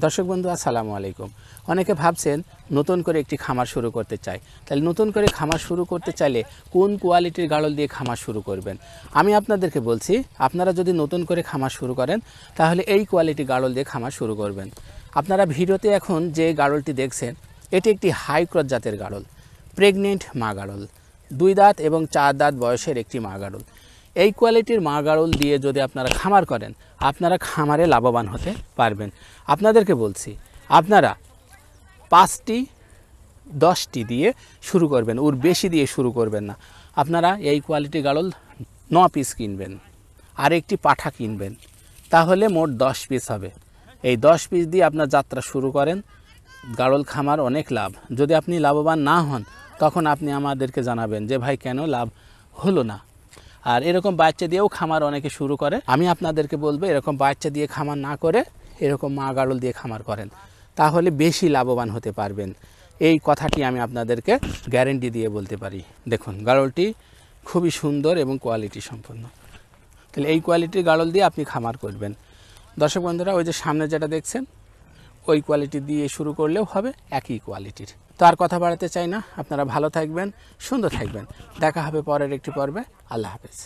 দর্শক বন্ধু আসসালামু আলাইকুম। অনেকে ভাবছেন নতুন করে একটি খামার শুরু করতে চাই, তাহলে নতুন করে খামার শুরু করতে চাইলে কোন কোয়ালিটির গাড়ল দিয়ে খামার শুরু করবেন। আমি আপনাদেরকে বলছি, আপনারা যদি নতুন করে খামার শুরু করেন তাহলে এই কোয়ালিটি গাড়ল দিয়ে খামার শুরু করবেন। আপনারা ভিডিওতে এখন যে গাড়লটি দেখছেন এটি একটি হাই ক্রস জাতের গাড়ল, প্রেগনেন্ট মা গাড়ল, 2 দাঁত এবং 4 দাঁত বয়সের একটি মা গাড়ল। এই কোয়ালিটির মা গাড়ল দিয়ে যদি আপনারা খামার করেন আপনারা খামারে লাভবান হতে পারবেন। আপনাদেরকে বলছি, আপনারা 5টি 10টি দিয়ে শুরু করবেন, ওর বেশি দিয়ে শুরু করবেন না। আপনারা এই কোয়ালিটি গাড়ল 9 পিস কিনবেন আর একটি পাঠা কিনবেন, তাহলে মোট 10 পিস হবে। এই 10 পিস দিয়ে আপনার যাত্রা শুরু করেন। গাড়ল খামার অনেক লাভ। যদি আপনি লাভবান না হন তখন আপনি আমাদেরকে জানাবেন যে ভাই কেন লাভ হলো না। আর এরকম বাচ্চা দিয়েও খামার অনেকে শুরু করে। আমি আপনাদেরকে বলবো এরকম বাচ্চা দিয়ে খামার না করে এরকম মা গাড়ল দিয়ে খামার করেন, তাহলে বেশি লাভবান হতে পারবেন। এই কথাটি আমি আপনাদেরকে গ্যারেন্টি দিয়ে বলতে পারি। দেখুন গাড়লটি খুবই সুন্দর এবং কোয়ালিটি সম্পন্ন। তাহলে এই কোয়ালিটির গাড়ল দিয়ে আপনি খামার করবেন। দর্শক বন্ধুরা, ওই যে সামনে যেটা দেখছেন ওই কোয়ালিটি দিয়ে শুরু করলেও হবে, একই কোয়ালিটির। তো আর কথা বাড়াতে চাই না, আপনারা ভালো থাকবেন, সুন্দর থাকবেন। দেখা হবে পরের একটি পর্বে। আল্লাহ হাফেজ।